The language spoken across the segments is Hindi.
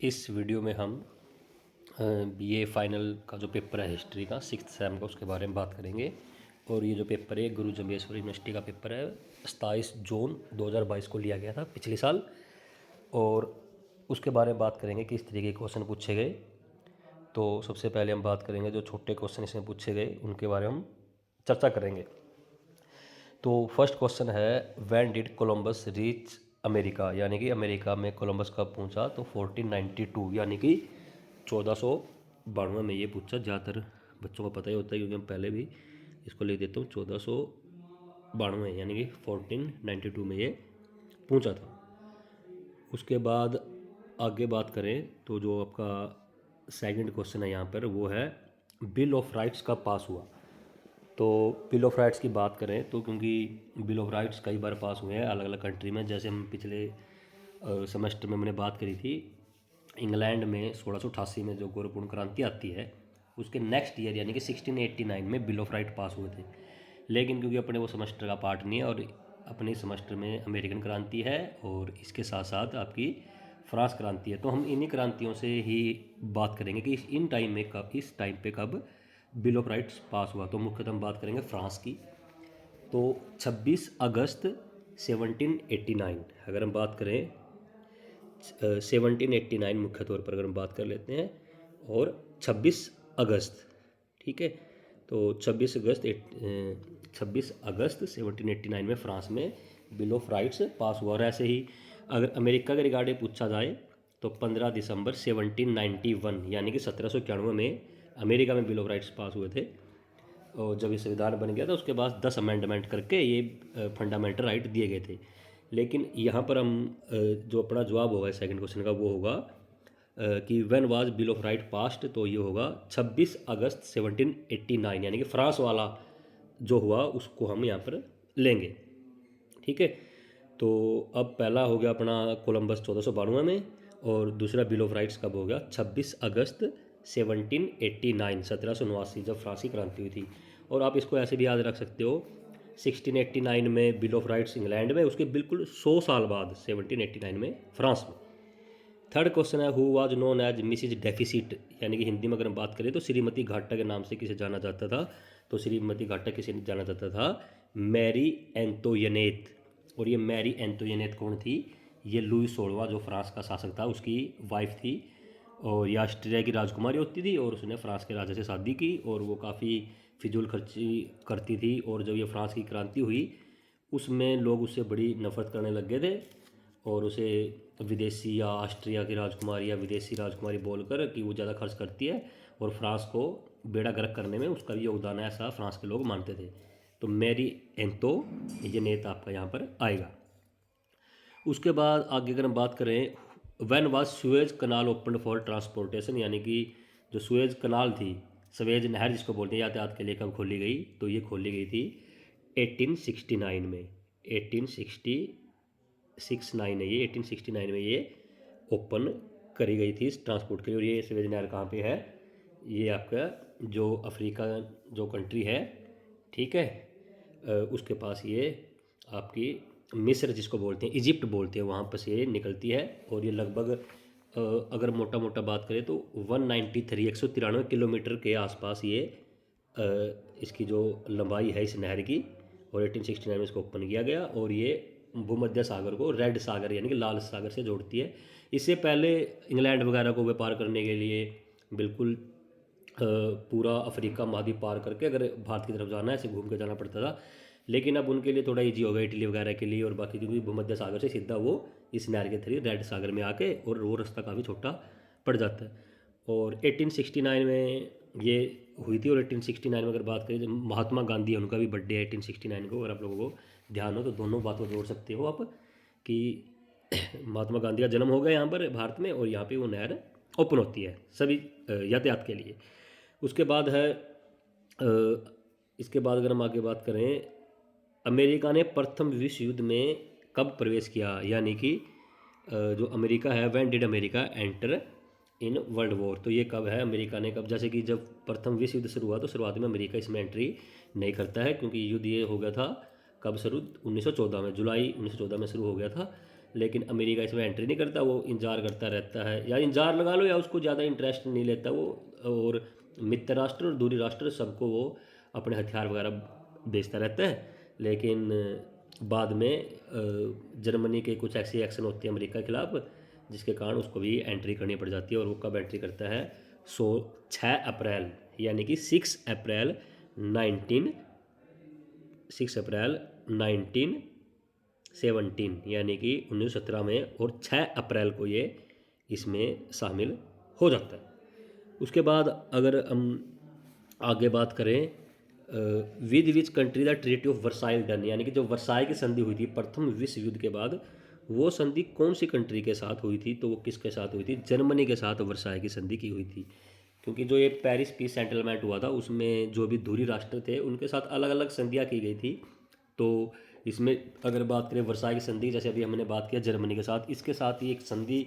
इस वीडियो में हम बीए फाइनल का जो पेपर है हिस्ट्री का 6th सेम का उसके बारे में बात करेंगे। और ये जो पेपर है गुरु जम्बेश्वर यूनिवर्सिटी का पेपर है, 27 जून 2022 को लिया गया था पिछले साल। और उसके बारे में बात करेंगे कि इस तरीके के क्वेश्चन पूछे गए। तो सबसे पहले हम बात करेंगे जो छोटे क्वेश्चन इसमें पूछे गए उनके बारे में हम चर्चा करेंगे। तो फर्स्ट क्वेश्चन है, when did Columbus reach America, यानी कि अमेरिका में कोलंबस कब पहुंचा। तो 1492 यानी कि 1492 में ये पूछा। ज़्यादातर बच्चों को पता ही होता है क्योंकि हम पहले भी इसको लिख देता हूँ 1492 यानी कि 1492 में ये पहुंचा था। उसके बाद आगे बात करें तो जो आपका सेकंड क्वेश्चन है यहाँ पर वो है, बिल ऑफ राइट्स कब पास हुआ। तो बिल ऑफ राइट्स की बात करें तो क्योंकि बिल ऑफ राइट्स कई बार पास हुए हैं अलग अलग कंट्री में, जैसे हम पिछले सेमेस्टर में मैंने बात करी थी, इंग्लैंड में 1688 में जो गौरवपूर्ण क्रांति आती है उसके नेक्स्ट ईयर यानी कि 1689 में बिल ऑफ राइट पास हुए थे। लेकिन क्योंकि अपने वो सेमेस्टर का पार्ट नहीं है और अपने सेमेस्टर में अमेरिकन क्रांति है और इसके साथ साथ आपकी फ्रांस क्रांति है, तो हम इन्हीं क्रांतियों से ही बात करेंगे कि इस टाइम पे कब बिल ऑफ राइट्स पास हुआ। तो मुख्यतः हम बात करेंगे फ्रांस की। तो 26 अगस्त 1789 अगर हम बात करें 1789 मुख्य तौर पर अगर हम बात कर लेते हैं, और 26 अगस्त, ठीक है। तो 26 अगस्त 1789 में फ्रांस में बिल ऑफ राइट्स पास हुआ। और ऐसे ही अगर अमेरिका के रिगार्डिंग पूछा जाए तो 15 दिसंबर 1791 यानी कि 1791 में अमेरिका में बिल ऑफ राइट्स पास हुए थे। और जब ये संविधान बन गया था उसके बाद 10 अमेंडमेंट करके ये फंडामेंटल राइट दिए गए थे। लेकिन यहाँ पर हम जो अपना जवाब होगा सेकंड क्वेश्चन का वो होगा कि when was bill of right passed, तो ये होगा 26 अगस्त 1789 यानी कि फ्रांस वाला जो हुआ उसको हम यहाँ पर लेंगे, ठीक है। तो अब पहला हो गया अपना कोलंबस 1492 में, और दूसरा बिल ऑफ राइट्स कब हो गया 26 अगस्त 1789 1789 जब फ्रांसी क्रांति हुई थी। और आप इसको ऐसे भी याद रख सकते हो, 1689 में बिल ऑफ राइट्स इंग्लैंड में, उसके बिल्कुल 100 साल बाद 1789 में फ्रांस में। थर्ड क्वेश्चन है, who was known as Mrs Deficit, यानी कि हिंदी में अगर हम बात करें तो श्रीमती घाटा के नाम से किसे जाना जाता था। तो श्रीमती घाटा किसे जाना जाता था, मैरी एंतोयनेत। और ये मैरी एंतोयनेत कौन थी, ये लुई 16वां जो फ्रांस का शासक था उसकी वाइफ थी। और ये ऑस्ट्रिया की राजकुमारी होती थी और उसने फ्रांस के राजा से शादी की और वो काफ़ी फिजूल खर्ची करती थी। और जब ये फ्रांस की क्रांति हुई उसमें लोग उससे बड़ी नफरत करने लग गए थे और उसे विदेशी या ऑस्ट्रिया की राजकुमारी या विदेशी राजकुमारी बोलकर कि वो ज़्यादा खर्च करती है और फ्रांस को बेड़ा गर्क करने में उसका भी योगदान है, ऐसा फ्रांस के लोग मानते थे। तो मैरी एंतो ये नेता आपका यहाँ पर आएगा। उसके बाद आगे अगर हम बात करें, when was Suez Canal open for transportation, यानी कि जो सुएज कनाल थी, सवेज नहर जिसको बोलते हैं यातायात के लिए, कब खोली गई। तो ये खोली गई थी 1869 में। 1869 है ये, 1869 में ये ओपन करी गई थी ट्रांसपोर्ट के लिए। और ये सवेज नहर कहाँ पे है, ये आपका जो अफ्रीका जो कंट्री है, ठीक है, उसके पास ये आपकी मिस्र जिसको बोलते हैं, इजिप्ट बोलते हैं, वहाँ पर से ये निकलती है। और ये लगभग अगर मोटा मोटा बात करें तो 193 किलोमीटर के आसपास ये इसकी जो लंबाई है इस नहर की। और 1869 में इसको ओपन किया गया और ये भूमध्य सागर को रेड सागर यानी कि लाल सागर से जोड़ती है। इससे पहले इंग्लैंड वगैरह को व्यापार करने के लिए बिल्कुल पूरा अफ्रीका महाद्वीप पार करके अगर भारत की तरफ जाना है ऐसे घूम के जाना पड़ता था। लेकिन अब उनके लिए थोड़ा ईजी हो गया इटली वगैरह के लिए, और बाकी क्योंकि भूमध्य सागर से सीधा वो इस नहर के थ्रू रेड सागर में आके, और वो रास्ता काफ़ी छोटा पड़ जाता है। और 1869 में ये हुई थी। और 1869 में अगर बात करें, जब महात्मा गांधी है उनका भी बर्थडे है 1869 को, अगर आप लोगों को ध्यान हो तो दोनों बातों को जोड़ सकते हो आप कि महात्मा गांधी का जन्म हो गया यहाँ पर भारत में और यहाँ पे वो नहर ओपन होती है सभी यातायात के लिए। उसके बाद है इसके बाद अगर हम आगे बात करें, अमेरिका ने प्रथम विश्व युद्ध में कब प्रवेश किया, यानी कि जो अमेरिका है, when did America enter in world war. तो ये कब है, अमेरिका ने कब, जैसे कि जब प्रथम विश्व युद्ध शुरू हुआ तो शुरुआत में अमेरिका इसमें एंट्री नहीं करता है क्योंकि युद्ध ये हो गया था कब शुरू, 1914 में, जुलाई 1914 में शुरू हो गया था। लेकिन अमेरिका इसमें एंट्री नहीं करता, वो इंतजार करता रहता है, या इंतजार लगा लो या उसको ज़्यादा इंटरेस्ट नहीं लेता वो। और मित्र राष्ट्र और दूरी राष्ट्र सबको वो अपने हथियार वगैरह बेचता रहता है। लेकिन बाद में जर्मनी के कुछ ऐसे एक्शन होते हैं अमेरिका के खिलाफ, जिसके कारण उसको भी एंट्री करनी पड़ जाती है। और वो कब एंट्री करता है? 6 अप्रैल, यानी कि 6 अप्रैल 1917, यानी कि 1917 में, और 6 अप्रैल को ये इसमें शामिल हो जाता है। उसके बाद अगर हम आगे बात करें, with which country the treaty of Versailles done, यानी कि जो वर्साई की संधि हुई थी प्रथम विश्व युद्ध के बाद, वो संधि कौन सी कंट्री के साथ हुई थी? तो वो किसके साथ हुई थी? जर्मनी के साथ वर्साई की संधि की हुई थी। क्योंकि जो ये पेरिस पीस सेटलमेंट हुआ था उसमें जो भी धुरी राष्ट्र थे उनके साथ अलग अलग संधियाँ की गई थी। तो इसमें अगर बात करें वर्साई की संधि, जैसे अभी हमने बात किया जर्मनी के साथ, इसके साथ ही एक संधि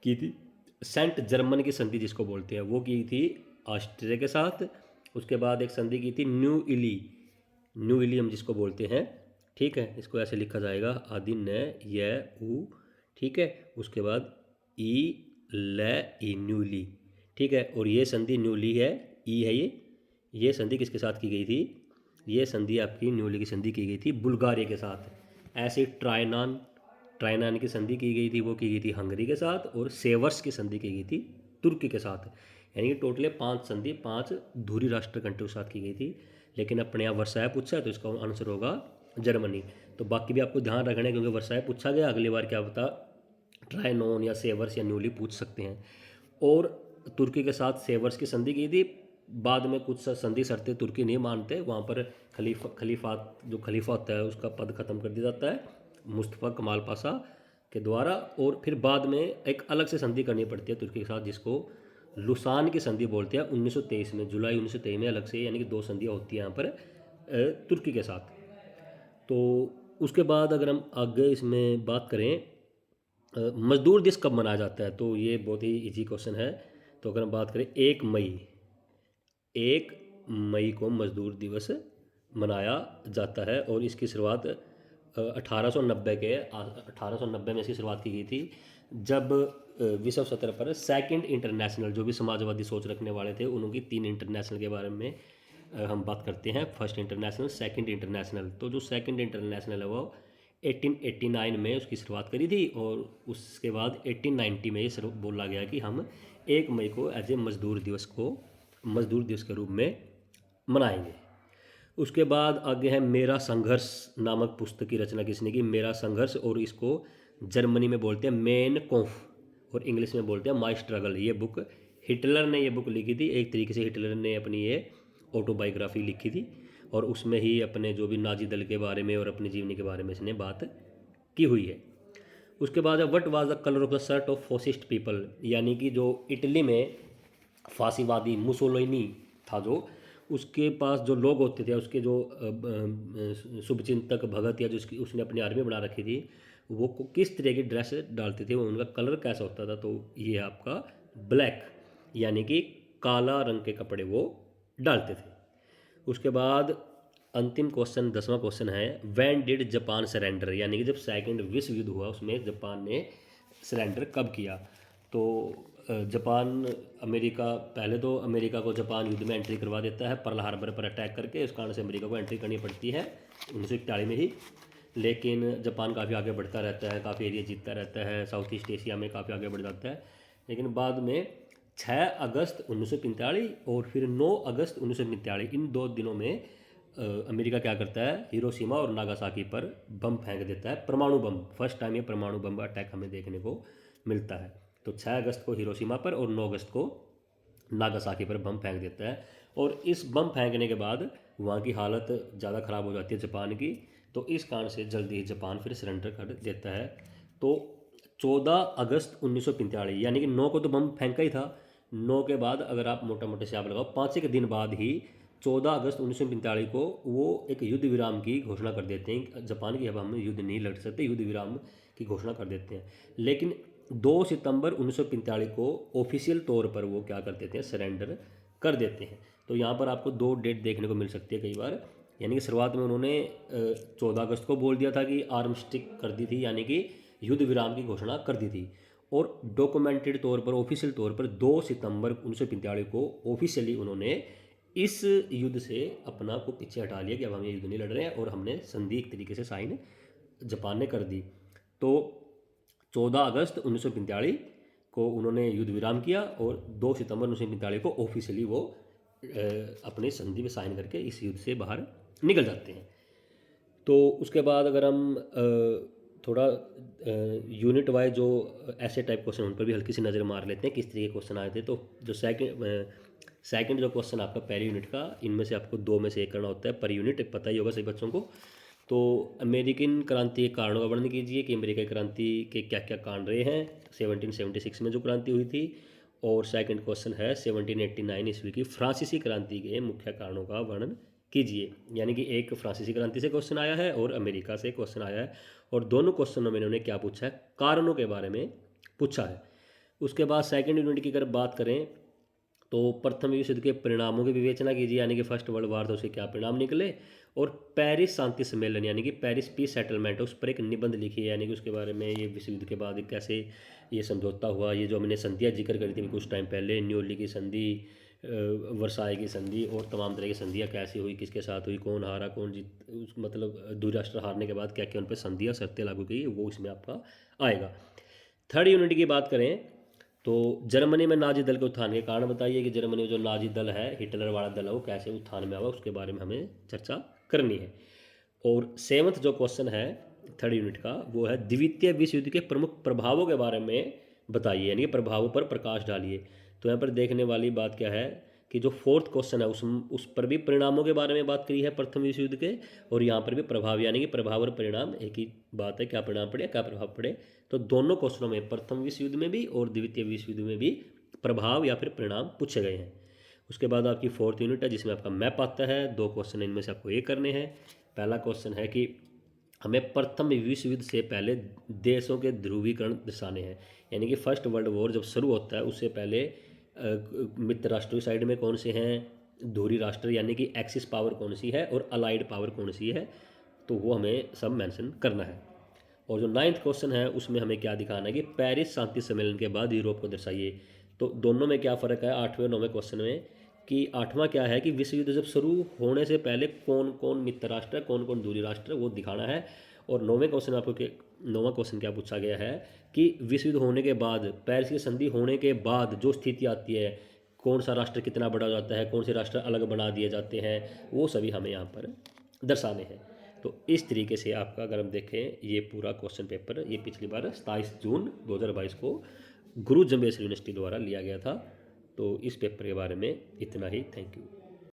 की थी सेंट जर्मन की संधि जिसको बोलते हैं, वो की थी ऑस्ट्रिया के साथ। उसके बाद एक संधि की थी न्यू इली हम जिसको बोलते हैं, ठीक है, इसको ऐसे लिखा जाएगा आदि न य उ, ठीक है। उसके बाद ई ल ई न्यू इली, ठीक है। और ये संधि न्यूली है, ई है ये संधि किसके साथ की गई थी? ये संधि आपकी न्यूली की संधि की गई थी बुल्गारिया के साथ। ऐसे ट्राइनान की संधि की गई थी, वो की गई थी हंगरी के साथ। और सेवर्स की संधि की गई थी तुर्की के साथ। यानी कि टोटल 5 संधि 5 धुरी राष्ट्र कंट्री के साथ की गई थी। लेकिन अपने यहाँ वर्साय पूछा है तो इसका आंसर होगा जर्मनी। तो बाकी भी आपको ध्यान रखना है, क्योंकि वर्साय पूछा गया, अगली बार क्या पता ट्राइनोन या सेवर्स या न्यूली पूछ सकते हैं। और तुर्की के साथ सेवर्स की संधि की थी। बाद में कुछ संधि शर्तें तुर्की नहीं मानते, वहाँ पर खलीफात जो खलीफा होता है उसका पद खत्म कर दिया जाता है मुस्तफ़ा कमाल पाशा के द्वारा। और फिर बाद में एक अलग से संधि करनी पड़ती है तुर्की के साथ, जिसको लुसान की संधि बोलते हैं 1923 में, जुलाई 1923 में अलग से, यानी कि 2 संधियाँ होती हैं यहाँ पर तुर्की के साथ। तो उसके बाद अगर हम आगे इसमें बात करें, मजदूर दिवस कब मनाया जाता है? तो ये बहुत ही इजी क्वेश्चन है। तो अगर हम बात करें 1 मई को मजदूर दिवस मनाया जाता है। और इसकी शुरुआत 1890 में इसकी शुरुआत की गई थी, जब विश्व स्तर पर सेकंड इंटरनेशनल, जो भी समाजवादी सोच रखने वाले थे उनकी 3 इंटरनेशनल के बारे में हम बात करते हैं। First international, second international. तो जो सेकंड इंटरनेशनल है वो 1889 में उसकी शुरुआत करी थी। और उसके बाद 1890 में ये बोला गया कि हम 1 मई को एज ए मजदूर दिवस के रूप में मनाएंगे। उसके बाद आगे है मेरा संघर्ष नामक पुस्तक की रचना किसने की? मेरा संघर्ष, और इसको जर्मनी में बोलते हैं मेन कॉम्फ और इंग्लिश में बोलते हैं माई स्ट्रगल। ये बुक हिटलर ने ये बुक लिखी थी। एक तरीके से हिटलर ने अपनी ये ऑटोबायोग्राफी लिखी थी, और उसमें ही अपने जो भी नाजी दल के बारे में और अपनी जीवनी के बारे में इसने बात की हुई है। उसके बाद what was the colour of the shirt of fascist people, यानी कि जो इटली में फांसीवादी मुसोलिनी था, जो उसके पास जो लोग होते थे, उसके जो शुभचिंतक भगत या जिसकी उसने अपनी आर्मी बना रखी थी, वो किस तरह की ड्रेस डालते थे, वो उनका कलर कैसा होता था? तो ये आपका ब्लैक, यानी कि काला रंग के कपड़े वो डालते थे। उसके बाद अंतिम क्वेश्चन 10वां क्वेश्चन है व्हेन डिड जापान सरेंडर, यानी कि जब सेकंड विश्व युद्ध हुआ उसमें जापान ने सरेंडर कब किया? तो जापान अमेरिका, पहले तो अमेरिका को जापान युद्ध में एंट्री करवा देता है पर्ल हार्बर पर अटैक करके, इस कारण से अमेरिका को एंट्री करनी पड़ती है 1941 में ही। लेकिन जापान काफ़ी आगे बढ़ता रहता है, काफ़ी एरिया जीतता रहता है, साउथ ईस्ट एशिया में काफ़ी आगे बढ़ जाता है। लेकिन बाद में 6 अगस्त 1945 और फिर 9 अगस्त 1945, इन 2 दिनों में अमेरिका क्या करता है, हिरोशिमा और नागासाकी पर बम फेंक देता है, परमाणु बम। फर्स्ट टाइम ये परमाणु बम का अटैक हमें देखने को मिलता है। तो 6 अगस्त को हिरोशिमा पर और 9 अगस्त को नागासाकी पर बम फेंक देता है। और इस बम फेंकने के बाद वहाँ की हालत ज़्यादा ख़राब हो जाती है जापान की, तो इस कारण से जल्दी ही जापान फिर सरेंडर कर देता है। तो 14 अगस्त 1945, यानी कि 9 को तो बम फेंका ही था, 9 के बाद अगर आप मोटा मोटे से आप लगाओ 5 के दिन बाद ही 14 अगस्त 1945 को वो एक युद्ध विराम की घोषणा कर देते हैं जापान की, अब हम युद्ध नहीं लड़ सकते, युद्ध विराम की घोषणा कर देते हैं। लेकिन 2 सितंबर 1945 को ऑफिशियल तौर पर वो क्या कर देते हैं, सरेंडर कर देते हैं। तो यहाँ पर आपको 2 डेट देखने को मिल सकती है कई बार, यानी कि शुरुआत में उन्होंने 14 अगस्त को बोल दिया था कि आर्म स्टिक कर दी थी, यानी कि युद्ध विराम की घोषणा कर दी थी। और डॉक्यूमेंटेड तौर पर, ऑफिशियल तौर पर 2 सितंबर 1945 को ऑफिशियली उन्होंने इस युद्ध से अपना को पीछे हटा लिया कि अब हम ये युद्ध नहीं लड़ रहे हैं, और हमने संधि एक तरीके से साइन जापान ने कर दी। तो 14 अगस्त 1945 को उन्होंने युद्ध विराम किया और 2 सितंबर 1945 को ऑफिशियली वो अपने संधि में साइन करके इस युद्ध से बाहर निकल जाते हैं। तो उसके बाद अगर हम थोड़ा यूनिट वाइज जो ऐसे टाइप क्वेश्चन उन पर भी हल्की सी नज़र मार लेते हैं किस तरीके के क्वेश्चन आए थे। तो जो सेकंड जो क्वेश्चन आपका पहली यूनिट का, इनमें से आपको 2 में से 1 करना होता है पर यूनिट, पता ही होगा सभी बच्चों को। तो अमेरिकन क्रांति के कारणों का वर्णन कीजिए कि अमेरिकी क्रांति के क्या क्या कारण रहे हैं 1776 में जो क्रांति हुई थी। और सेकंड क्वेश्चन है 1789 ईस्वी की फ्रांसीसी क्रांति के मुख्य कारणों का वर्णन कीजिए। यानी कि एक फ्रांसीसी क्रांति से क्वेश्चन आया है और अमेरिका से क्वेश्चन आया है, और दोनों क्वेश्चनों में इन्होंने क्या पूछा है, कारणों के बारे में पूछा है। उसके बाद सेकंड यूनिट की अगर बात करें तो प्रथम विश्व युद्ध के परिणामों की विवेचना कीजिए, यानी कि फर्स्ट वर्ल्ड वार था उसके क्या परिणाम निकले। और पेरिस शांति सम्मेलन यानी कि पेरिस पीस सेटलमेंट, उस पर एक निबंध लिखिए, यानी कि उसके बारे में ये विश्व युद्ध के बाद कैसे ये समझौता हुआ, ये जो हमने संधियाँ जिक्र करी थी कुछ टाइम पहले, न्यूली की संधि, वर्साई की संधि और तमाम तरह की संधियाँ कैसी हुई, किसके साथ हुई, कौन हारा कौन जीत, मतलब द्विराष्ट्र हारने के बाद क्या क्या उन पर संधियाँ शर्तें लागू की, वो इसमें आपका आएगा। थर्ड यूनिट की बात करें तो जर्मनी में नाजी दल के उत्थान के कारण बताइए कि जर्मनी में जो नाजी दल है, हिटलर वाला दल है, वो कैसे उत्थान में आवा, उसके बारे में हमें चर्चा करनी है। और सेवंथ जो क्वेश्चन है थर्ड यूनिट का, वो है द्वितीय विश्व युद्ध के प्रमुख प्रभावों के बारे में बताइए, यानी कि प्रभावों पर प्रकाश डालिए। तो यहाँ पर देखने वाली बात क्या है कि जो फोर्थ क्वेश्चन है उस पर भी परिणामों के बारे में बात करी है प्रथम विश्व युद्ध के, और यहाँ पर भी प्रभाव, यानी कि प्रभाव और परिणाम एक ही बात है, क्या परिणाम पड़े क्या प्रभाव पड़े। तो दोनों क्वेश्चनों में, प्रथम विश्व युद्ध में भी और द्वितीय विश्व युद्ध में भी प्रभाव या फिर परिणाम पूछे गए हैं। उसके बाद आपकी फोर्थ यूनिट है जिसमें आपका मैप आता है, 2 क्वेश्चन इनमें से आपको ये करने हैं। पहला क्वेश्चन है कि हमें प्रथम विश्व युद्ध से पहले देशों के ध्रुवीकरण दर्शाने हैं, यानी कि फर्स्ट वर्ल्ड वॉर जब शुरू होता है उससे पहले मित्र राष्ट्रों की साइड में कौन से हैं, धुरी राष्ट्र यानी कि एक्सिस पावर कौन सी है और अलाइड पावर कौन सी है, तो वो हमें सब मेंशन करना है। और जो 9th क्वेश्चन है उसमें हमें क्या दिखाना है कि पेरिस शांति सम्मेलन के बाद यूरोप को दर्शाइए। तो दोनों में क्या फ़र्क है 8वें और 9वें क्वेश्चन में, कि 8वां क्या है कि विश्व युद्ध जब शुरू होने से पहले कौन कौन मित्र राष्ट्र है, कौन कौन दूरी राष्ट्र है, वो दिखाना है। और 9वें क्वेश्चन आपको 9वां क्वेश्चन क्या पूछा गया है कि विश्व युद्ध होने के बाद, पेरिस की संधि होने के बाद जो स्थिति आती है, कौन सा राष्ट्र कितना बड़ा हो जाता है, कौन से राष्ट्र अलग बना दिए जाते हैं, वो सभी हमें यहाँ पर दर्शाने हैं। तो इस तरीके से आपका अगर हम देखें ये पूरा क्वेश्चन पेपर, ये पिछली बार 27 जून 2022 को गुरु जम्बेश्वर यूनिवर्सिटी द्वारा लिया गया था। तो इस पेपर के बारे में इतना ही। Thank you.